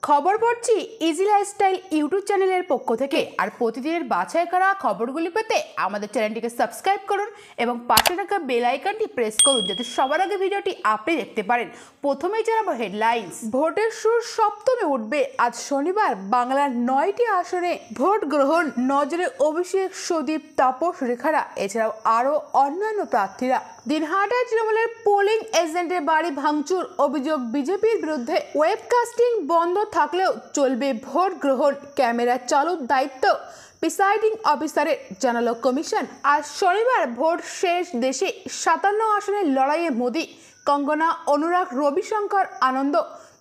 খবর পড়ছি easy lifestyle YouTube চ্যানেলের পক্ষ থেকে। আর প্রতিদিনের বাছাই করা খবরগুলি পেতে আমাদের চ্যানেলটিকে সাবস্ক্রাইব করুন এবং পাশে থাকা বেল আইকনটি প্রেস করুন যাতে সবার আগে ভিডিওটি আপনি দেখতে পারেন। প্রথমেই জানাবো হেডলাইন্স। ভোটের সুর সপ্তমে উঠবে আজ শনিবার বাংলার 9টি আসনে ভোট গ্রহণ। নজরে অভিষেক, সুদীপ, তাপস, রেখারা এছাড়াও আরও অন্যান্য প্রার্থীরা। দিনহাটায় তৃণমূলের পোলিং এজেন্টের বাড়ি ভাঙচুর অভিযোগ বিজেপির বিরুদ্ধে। ওয়েবকাস্টিং বন্ধ থাকলেও চলবে ভোট গ্রহণ, ক্যামেরা চালুর দায়িত্ব প্রিসাইডিং অফিসারের, জানালো কমিশন। আজ শনিবার ভোট শেষ। দেশে 57 আসনের লড়াইয়ে মোদি, কঙ্গনা, অনুরাগ, রবিশঙ্কর, আনন্দ,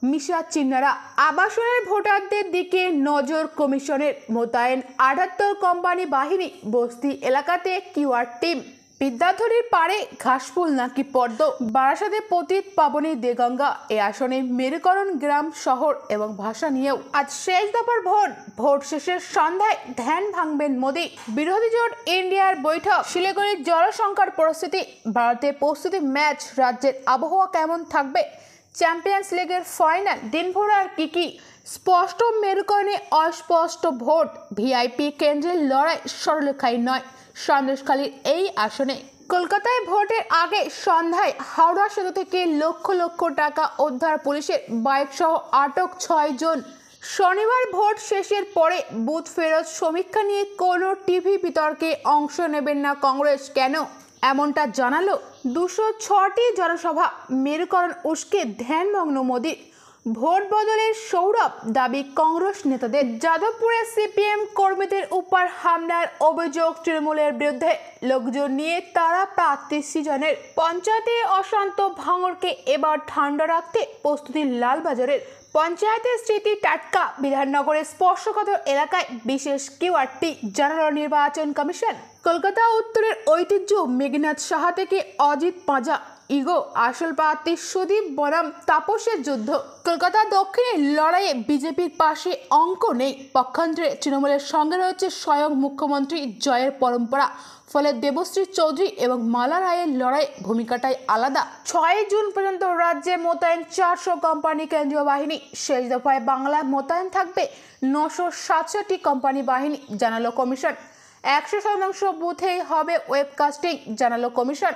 মিশা চিন্নারা। আবাসনের ভোটারদের দিকে নজর কমিশনের। মোতায়েন 78 কোম্পানি বাহিনী। বস্তি এলাকাতে কিউআর টিম। বিদ্যাধরীর পাড়ে ঘাসফুল নাকি পদ্ম। বারাসাতে পতিত পাবনী দেগঙ্গা। এ আসনে মেরুকরণ গ্রাম, শহর এবং ভাষা নিয়েও আজ শেষ দফার ভোট। ভোট শেষের সন্ধ্যায় ধ্যান ভাঙবেন মোদি। বিরোধী জোট ইন্ডিয়ার বৈঠক। শিলিগুড়ির জলসংকট পরিস্থিতি। ভারতের প্রস্তুতি ম্যাচ। রাজ্যের আবহাওয়া কেমন থাকবে? চ্যাম্পিয়ন্স লিগের ফাইনাল দিনভর আর কি স্পষ্ট মেরুকরণে অস্পষ্ট ভোট। ভিআইপি কেন্দ্রের লড়াই সরলরেখায় নয়। সন্দেশখালীর এই আসনে। কলকাতায় ভোটের আগে সন্ধ্যায় হাওড়া সেতু থেকে লক্ষ লক্ষ টাকা উদ্ধার পুলিশের। বাইক সহ আটক 6 জন। শনিবার ভোট শেষের পরে বুথ ফেরত সমীক্ষা নিয়ে কোনো টিভি বিতর্কে অংশ নেবেন না কংগ্রেস। কেন এমনটা জানালো 206টি জনসভা। মেরুকরণ উস্কে ধ্যানমগ্ন মোদি। ভোট বদলের সৌরভ দাবি কংগ্রেস নেতাদের। যাদবপুরে সিপিএম কর্মীদের উপর হামলার অভিযোগ তৃণমূলের বিরুদ্ধে। লোকজন নিয়ে তারা প্রার্থী সিজনের। পঞ্চায়েতে অশান্ত ভাঙড়কে এবার ঠান্ডা রাখতে প্রস্তুতি লালবাজারের। পঞ্চায়েতের স্মৃতি টাটকা। বিধাননগরের স্পর্শকাতর এলাকায় বিশেষ কিউআরটি, জানালো নির্বাচন কমিশন। কলকাতা উত্তরের ঐতিহ্য মেঘনাথ সাহা থেকে অজিত পাঁজা। ইগো আসল প্রার্থী সুদীপ বনাম তাপসের যুদ্ধ। কলকাতা দক্ষিণের লড়াইয়ে বিজেপির পাশে অঙ্ক নেই। পক্ষান্তরে তৃণমূলের সঙ্গে রয়েছে স্বয়ং মুখ্যমন্ত্রী জয়ের পরম্পরা। ফলে দেবশ্রী চৌধুরী এবং মালা রায়ের লড়াই ভূমিকাটাই আলাদা। 6 জুন পর্যন্ত রাজ্যে মোতায়েন 400 কোম্পানি কেন্দ্রীয় বাহিনী। শেষ দফায় বাংলায় মোতায়েন থাকবে 967টি কোম্পানি বাহিনী, জানালো কমিশন। 100% বুথেই হবে ওয়েবকাস্টিং, জানালো কমিশন।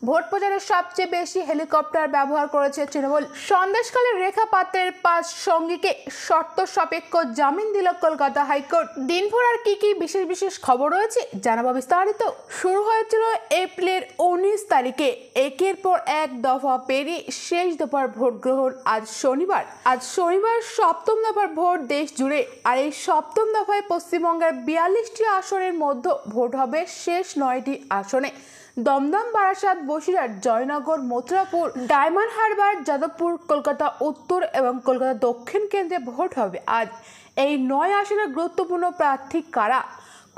ভোট প্রচারে সবচেয়ে বেশি হেলিকপ্টার ব্যবহার করেছে তৃণমূল। সন্দেশখালীর রেখা পাত্রের 5 সঙ্গীকে শর্ত সাপেক্ষ জামিন দিল কলকাতা হাইকোর্ট। দিনভর আর কি বিশেষ খবর রয়েছে জানাবো বিস্তারিত। শুরু হয়েছিল এপ্রিলের 19 তারিখে। একের পর এক দফা পেরিয়ে শেষ দফার ভোট গ্রহণ আজ শনিবার। সপ্তম দফার ভোট দেশ জুড়ে। আর এই সপ্তম দফায় পশ্চিমবঙ্গের 42টি আসনের মধ্যে ভোট হবে শেষ 9টি আসনে। দমদম, বারাসাত, বসিরহাট, জয়নগর, মথুরাপুর, ডায়মন্ড হারবার, যাদবপুর, কলকাতা উত্তর এবং কলকাতা দক্ষিণ কেন্দ্রে ভোট হবে আজ। এই 9 আসনের গুরুত্বপূর্ণ প্রার্থী কারা,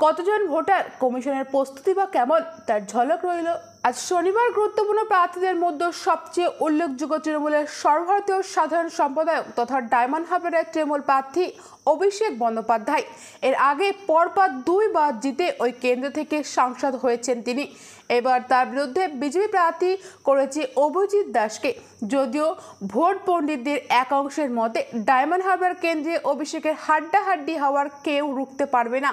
কতজন ভোটার, কমিশনের প্রস্তুতি বা কেমন, তার ঝলক রইল। আজ শনিবার গুরুত্বপূর্ণ প্রার্থীদের মধ্যে সবচেয়ে উল্লেখযোগ্য তৃণমূলের সর্বভারতীয় সাধারণ সম্পাদক তথা ডায়মন্ড হারবারের তৃণমূল প্রার্থী অভিষেক বন্দ্যোপাধ্যায়। এর আগে পরপর 2 বার জিতে ওই কেন্দ্র থেকে সাংসদ হয়েছেন তিনি। এবার তার বিরুদ্ধে বিজেপি প্রার্থী করেছে অভিজিৎ দাসকে। যদিও ভোট পণ্ডিতদের এক অংশের মতে ডায়মন্ড হারবার কেন্দ্রে অভিষেকের হাড্ডাহাড্ডি হওয়ার কেউ রুখতে পারবে না।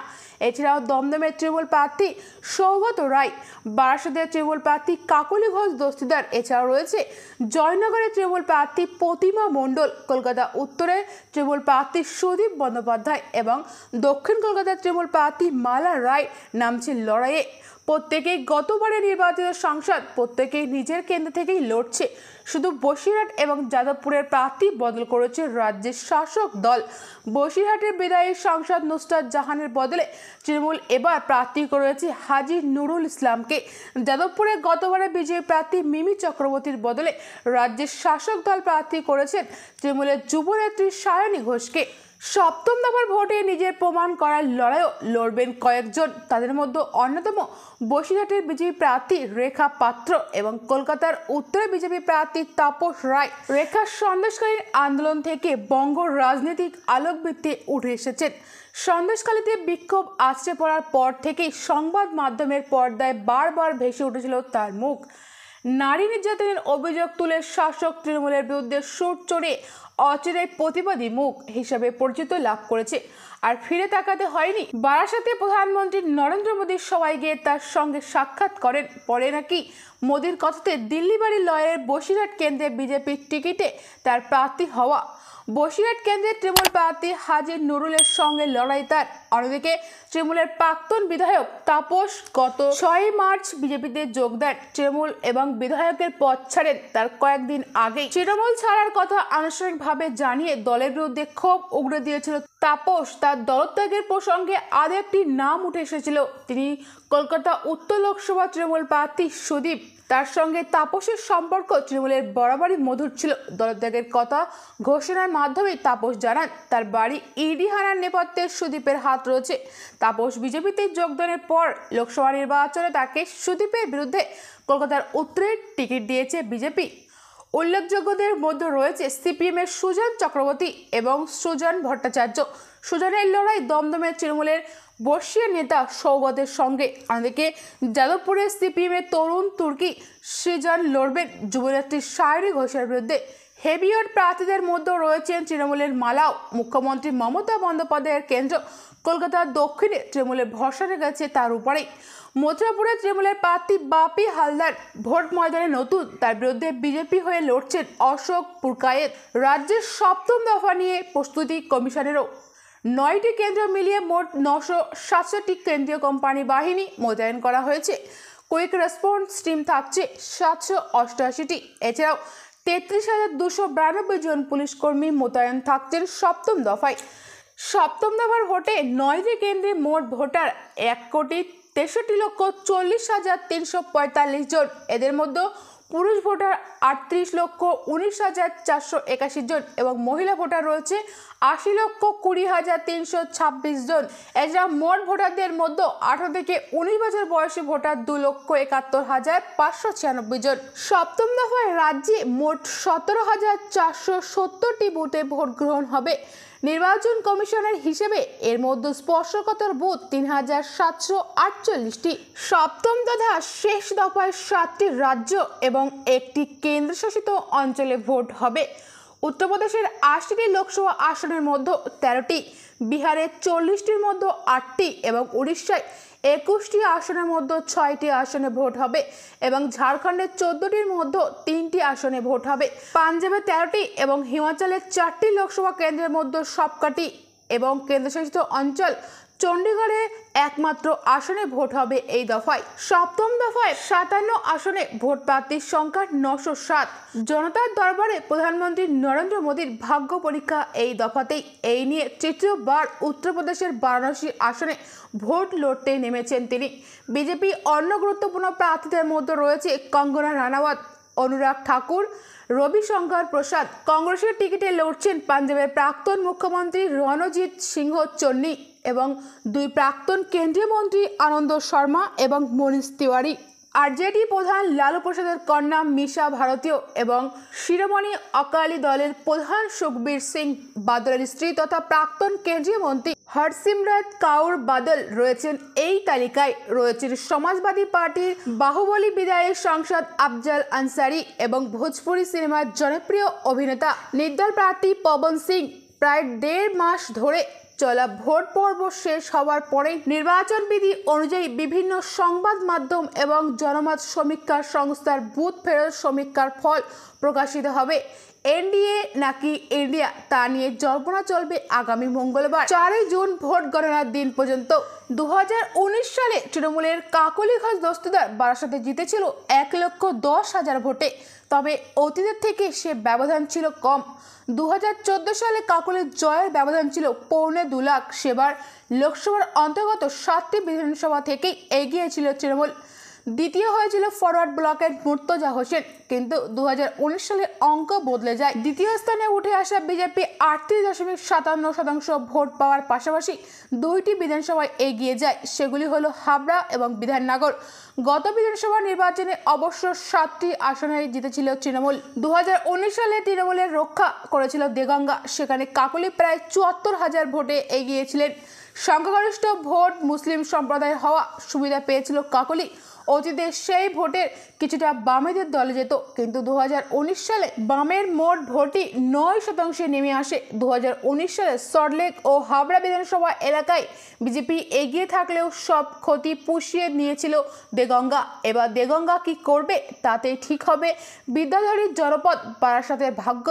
এছাড়াও দমদমের তৃণমূল প্রার্থী সৌগত রায়, বারাসাতের তৃণমূল প্রার্থী কাকলি ঘোষ দস্তিদার, এছাড়াও রয়েছে জয়নগরের তৃণমূল প্রার্থী প্রতিমা মণ্ডল, কলকাতা উত্তরের তৃণমূল প্রার্থী সুদীপ বন্দ্যোপাধ্যায় এবং দক্ষিণ কলকাতার তৃণমূল প্রার্থী মালা রায় নামছে লড়াইয়ে। প্রত্যেকেই গতবারের নির্বাচিত সাংসদ, প্রত্যেকেই নিজের কেন্দ্র থেকেই লড়ছে। শুধু বসিরহাট এবং যাদবপুরের প্রার্থী বদল করেছে রাজ্যের শাসক দল। বসিরহাটের বিদায়ী সাংসদ নুসরাত জাহানের বদলে তৃণমূল এবার প্রার্থী করেছে হাজী নুরুল ইসলামকে। যাদবপুরে গতবারের বিজয়ী প্রার্থী মিমি চক্রবর্তীর বদলে রাজ্যের শাসক দল প্রার্থী করেছেন তৃণমূলের যুবনেত্রী সায়নী ঘোষকে। সপ্তম দফার ভোটে নিজের প্রমাণ করার লড়াইও লড়বেন কয়েকজন। তাদের মধ্যে অন্যতম বসিরহাটের বিজেপি প্রার্থী রেখা পাত্র এবং কলকাতার উত্তরে বিজেপি প্রার্থী তাপস রায়। রেখা সন্দেশকালীন আন্দোলন থেকে বঙ্গ রাজনৈতিক আলোকবৃত্তে উঠে এসেছেন। সন্দেশখালীতে বিক্ষোভ আছড়ে পড়ার পর থেকেই সংবাদ মাধ্যমের পর্দায় বারবার ভেসে উঠেছিল তার মুখ। নারী নির্যাতনের অভিযোগ তুলে শাসক তৃণমূলের বিরুদ্ধে সুর চড়িয়ে অচিরেই প্রতিবাদী মুখ হিসেবে পরিচিত লাভ করেছে। আর ফিরে তাকাতে হয়নি। বারাসাতে প্রধানমন্ত্রী নরেন্দ্র মোদীর সভায় গিয়ে তার সঙ্গে সাক্ষাৎ করেন। পরে নাকি মোদীর কথাতে দিল্লি বাড়ি লয়ের বসিরহাট কেন্দ্রে বিজেপির টিকিটে তার প্রার্থী হওয়া। বসিরহাট কেন্দ্রের তৃণমূল প্রার্থী হাজী নুরুলের সঙ্গে লড়াই তার। অন্যদিকে তৃণমূলের প্রাক্তন বিধায়ক তাপস গত 6 মার্চ বিজেপিতে যোগ দেন। তৃণমূল এবং বিধায়কের পদ ছাড়েন তার কয়েকদিন আগেই। তৃণমূল ছাড়ার কথা আনুষ্ঠানিকভাবে জানিয়ে দলের বিরুদ্ধে ক্ষোভ উগড়ে দিয়েছিল তাপস। তার দলত্যাগের প্রসঙ্গে আরও একটি নাম উঠে এসেছিল, তিনি কলকাতা উত্তর লোকসভা তৃণমূল প্রার্থী সুদীপ। তার সঙ্গে তাপসের সম্পর্ক তৃণমূলের বরাবরই মধুর ছিল। দলত্যাগের কথা ঘোষণার মাধ্যমে তাপস জানান তার বাড়ি ইডি হানার নেপথ্যে সুদীপের হাত রয়েছে। তাপস বিজেপিতে যোগদানের পর লোকসভা নির্বাচনে তাকে সুদীপের বিরুদ্ধে কলকাতার উত্তরের টিকিট দিয়েছে বিজেপি। উল্লেখযোগ্যদের মধ্যে রয়েছে সিপিএমের সুজন চক্রবর্তী এবং সুজন ভট্টাচার্য। সুজনের লড়াই দমদমের তৃণমূলের বর্ষীয় নেতা সৌগতের সঙ্গে। অন্যদিকে যাদবপুরের সিপিএমের তরুণ তুর্কি সৃজন লড়বেন যুবনেত্রী সায়রী ঘোষের বিরুদ্ধে। হেভিওয়েট প্রার্থীদের মধ্যে রয়েছেন তৃণমূলের মালাও। মুখ্যমন্ত্রী মমতা বন্দ্যোপাধ্যায়ের কেন্দ্র কলকাতার দক্ষিণে তৃণমূলের ভরসা গেছে তার উপরেই। মথুরাপুরে তৃণমূলের প্রার্থী বাপি হালদার ভোট ময়দানে নতুন, তার বিরুদ্ধে বিজেপি হয়ে লড়ছেন অশোক পুরকায়েত। রাজ্যের 7ম দফা নিয়ে প্রস্তুতি কমিশনেরও। 9টি কেন্দ্র মিলিয়ে মোট 967টি কেন্দ্রীয় কোম্পানি বাহিনী মোতায়েন করা হয়েছে। কুইক রেসপন্স টিম থাকছে 788টি। এছাড়াও 33,292 জন পুলিশ কর্মী মোতায়েন থাকছেন 7ম দফায়। 7ম দফার ভোটে 9টি কেন্দ্রে মোট ভোটার 1,63,40,345 জন। এদের মধ্যে পুরুষ ভোটার 38,19,481 জন এবং মহিলা ভোটার রয়েছে 80,20,326 জন। এছাড়া মোট ভোটারদের মধ্যে 18 থেকে 19 বছর বয়সী ভোটার 2,71,596 জন। 7ম দফায় রাজ্যে মোট 17,470টি বুথে ভোট গ্রহণ হবে। নির্বাচন কমিশনের হিসেবে এর মধ্যে স্পর্শকাতর বুথ 3,748টি। 7ম তথা শেষ দফায় 7টি রাজ্য এবং একটি কেন্দ্রশাসিত অঞ্চলে ভোট হবে। উত্তরপ্রদেশের 80টি লোকসভা আসনের মধ্যে 13টি, বিহারের 40টির মধ্যে 8টি এবং উড়িষ্যায় 21টি আসনের মধ্যে 6টি আসনে ভোট হবে এবং ঝাড়খণ্ডের 14টির মধ্যে 3টি আসনে ভোট হবে। পাঞ্জাবে 13টি এবং হিমাচলের 4টি লোকসভা কেন্দ্রের মধ্যে সবকটি এবং কেন্দ্রশাসিত অঞ্চল চণ্ডীগড়ে একমাত্র আসনে ভোট হবে এই দফায়। 7ম দফায় 57 আসনে ভোট প্রার্থীর সংখ্যা 907। জনতার দরবারে প্রধানমন্ত্রী নরেন্দ্র মোদীর ভাগ্য পরীক্ষা এই দফাতেই। এই নিয়ে তৃতীয়বার উত্তরপ্রদেশের বারাণসী আসনে ভোট লড়তে নেমেছেন তিনি। বিজেপি অন্য গুরুত্বপূর্ণ প্রার্থীদের মধ্যে রয়েছে কঙ্গনা রানাওয়াত, অনুরাগ ঠাকুর, রবিশঙ্কর প্রসাদ। কংগ্রেসের টিকিটে লড়ছেন পাঞ্জাবের প্রাক্তন মুখ্যমন্ত্রী রণজিৎ সিংহ চন্নি এবং 2 প্রাক্তন কেন্দ্রীয় মন্ত্রী আনন্দ শর্মা এবং মনীষ তিওয়ারি। আরজেডি প্রধান লালু প্রসাদের কন্যা মিশা ভারতীয় এবং শিরোমণি অকালি দলের প্রধান সুখবীর সিং বাদলের স্ত্রী তথা প্রাক্তন কেন্দ্রীয় মন্ত্রী হরসিমরত কাউর বাদল রয়েছেন এই তালিকায়। রয়েছেন সমাজবাদী পার্টির বাহুবলী বিধায়ক সাংসদ আফজল আনসারি এবং ভোজপুরি সিনেমার জনপ্রিয় অভিনেতা নির্দল প্রার্থী পবন সিং। প্রায় 1.5 মাস ধরে চলা ভোট পর্ব শেষ হওয়ার পরে নির্বাচন বিধি অনুযায়ী বিভিন্ন সংবাদ মাধ্যম এবং জনমত সমীক্ষা সংস্থার বুথ ফেরত সমীক্ষার ফল প্রকাশিত হবে। এনডিএ নাকি ইন্ডিয়া তা নিয়ে জল্পনা চলবে আগামী মঙ্গলবার 4 জুন ভোট গণনার দিন পর্যন্ত। 2019 সালে তৃণমূলের কাকলি ঘোষ দস্তিদার বারাসাতে জিতেছিল 1,10,000 ভোটে, তবে অতীতের থেকে সে ব্যবধান ছিল কম। 2014 সালে কাকলির জয়ের ব্যবধান ছিল 2.25 লাখ। সেবার লোকসভার অন্তর্গত 7টি বিধানসভা থেকেই এগিয়ে ছিল তৃণমূল। দ্বিতীয় হয়েছিল ফরওয়ার্ড ব্লকের মুর্তজা হোসেন, কিন্তু 2019 সালে অঙ্ক বদলে যায়। দ্বিতীয় স্থানে উঠে আসা বিজেপি 38.57% ভোট পাওয়ার পাশাপাশি 2টি বিধানসভায় এগিয়ে যায়, সেগুলি হলো হাবড়া এবং বিধাননগর। গত বিধানসভা নির্বাচনে অবশ্য 7টি আসনে জিতেছিল তৃণমূল। 2019 সালে তৃণমূলের রক্ষা করেছিল দেগঙ্গা, সেখানে কাকলি প্রায় 74,000 ভোটে এগিয়েছিলেন। সংখ্যাগরিষ্ঠ ভোট মুসলিম সম্প্রদায়ের হওয়া সুবিধা পেয়েছিল কাকলি। অতীতে সেই ভোটের কিছুটা বামেদের দলে যেত, কিন্তু 2019 সালে বামের মোট ভোটই 9% নেমে আসে। 2019 সালে সল্টলেক ও হাবড়া বিধানসভা এলাকায় বিজেপি এগিয়ে থাকলেও সব ক্ষতি পুষিয়ে নিয়েছিল দেগঙ্গা। এবার দেগঙ্গা কি করবে তাতে ঠিক হবে বিদ্যাধরীর জনপদ বারাসাতের ভাগ্য।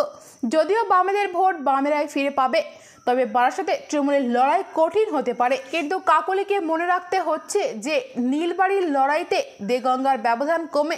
যদিও বামেদের ভোট বামেরাই ফিরে পাবে, তবে বারাসাতে তৃণমূলের লড়াই কঠিন হতে পারে। কিন্তু কাকলিকে মনে রাখতে হচ্ছে যে নীলবাড়ির লড়াইতে দেগঙ্গার ব্যবধান কমে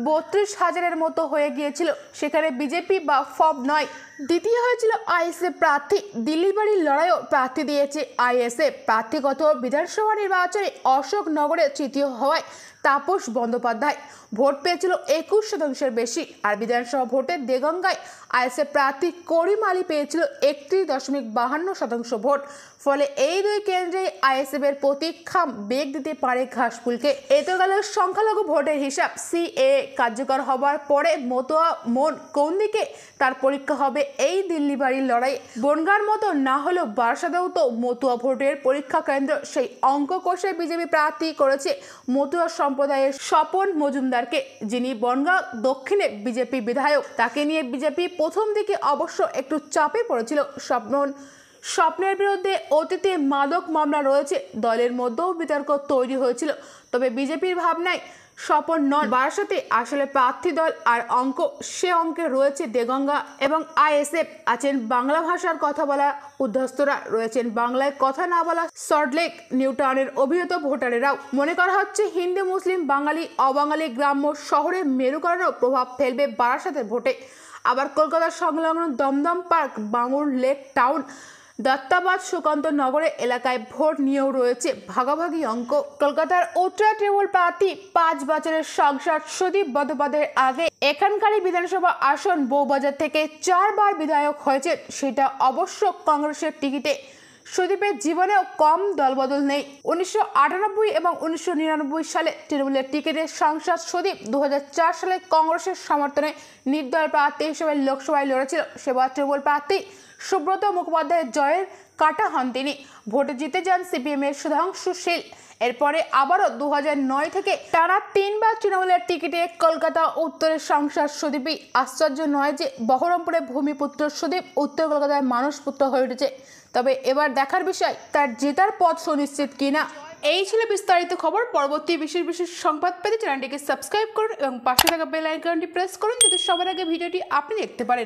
32,000-এর মতো হয়ে গিয়েছিল। সেখানে বিজেপি বা ফব নয়, দ্বিতীয় হয়েছিল আইএসএফ প্রার্থী। দিল্লির বাড়ির লড়াইও প্রার্থী দিয়েছে আইএসএফ। প্রার্থীগত বিধানসভা নির্বাচনে অশোকনগরে তৃতীয় হওয়ায় তাপস বন্দ্যোপাধ্যায় ভোট পেয়েছিল 21% বেশি। আর বিধানসভা ভোটে দেগঙ্গায় আইএসএফ প্রার্থী করিম আলী পেয়েছিল 31.52% ভোট। ফলে এই দুই কেন্দ্রে আইএসএফ এর প্রতীক্ষা বেগ দিতে পারে ঘাসফুলকে। এ তো গেল সংখ্যালঘু ভোটের হিসাব। সিএ কার্যকর হবার পরে মতুয়া মন কোন দিকে তার পরীক্ষা হবে এই দিল্লি বাড়ির লড়াই। বনগাঁর মতো না হলেও বারাসাতেও তো মতুয়া ভোটের পরীক্ষা কেন্দ্র। সেই অঙ্ক কষে বিজেপি প্রার্থী করেছে মতুয়া সম্প্রদায়ের স্বপন মজুমদারকে, যিনি বনগাঁ দক্ষিণে বিজেপি বিধায়ক। তাকে নিয়ে বিজেপি প্রথম দিকে অবশ্য একটু চাপে পড়েছিল। স্বপ্নের বিরুদ্ধে অতীতে মাদক মামলা রয়েছে, দলের মধ্যেও বিতর্ক তৈরি হয়েছিল। তবে বিজেপির ভাবনায় স্বপন নন বারাসাতে আসলে প্রার্থী দল, আর অঙ্ক সে অঙ্কে রয়েছে দেগঙ্গা এবং আইএসএফ। আছেন বাংলা ভাষার কথা বলা উদ্ধস্তরা, রয়েছেন বাংলায় কথা না বলা সল্টলেক নিউটাউনের অভিহিত ভোটারেরাও। মনে করা হচ্ছে হিন্দু মুসলিম বাঙালি অবাঙালি গ্রাম্য শহরে মেরুকরণেও প্রভাব ফেলবে বারাসাতের ভোটে। আবার কলকাতার সংলগ্ন Dum Dum park, Bangur lake town, Dattabad Sukanta নগরে এলাকায় ভোট নিয়েও রয়েছে ভাগাভাগি অঙ্ক। কলকাতার উত্তরা তৃণমূল প্রার্থী 5 বছরের সাংসদ সুদীপ বন্দ্যোপাধ্যায়ের আগে এখানকারই বিধানসভা আসন বউবাজার থেকে 4 বার বিধায়ক হয়েছে, সেটা অবশ্য কংগ্রেসের টিকিটে। সুদীপের জীবনেও কম দলবদল নেই। 1998 এবং 1999 সালে তৃণমূলের টিকিটের সাংসদ সুদীপ 2004 সালে কংগ্রেসের সমর্থনে নির্দল প্রার্থী হিসেবে লোকসভায় লড়েছিল। সেবার তৃণমূল প্রার্থী সুব্রত মুখোপাধ্যায়ের জয়ের কাটা হন তিনি। ভোটে জিতে যান সিপিএম এর সুধাংশু শীল। এরপরে আবারও 2009 থেকে টানা 3 বার তৃণমূলের টিকিটে কলকাতা উত্তরের সাংসদ সুদীপই। আশ্চর্য নয় যে বহরমপুরে ভূমিপুত্র সুদীপ উত্তর কলকাতায় মানুষপুত্র হয়ে উঠেছে। তবে এবার দেখার বিষয় তার জেতার পথ সুনিশ্চিত কিনা। এই ছিল বিস্তারিত খবর। পরবর্তী বিশেষ সংবাদ পেতে চ্যানেলটিকে সাবস্ক্রাইব করুন এবং পাশে থাকা বেল আইকনটি প্রেস করুন, যাতে সবার আগে ভিডিওটি আপনি দেখতে পারেন।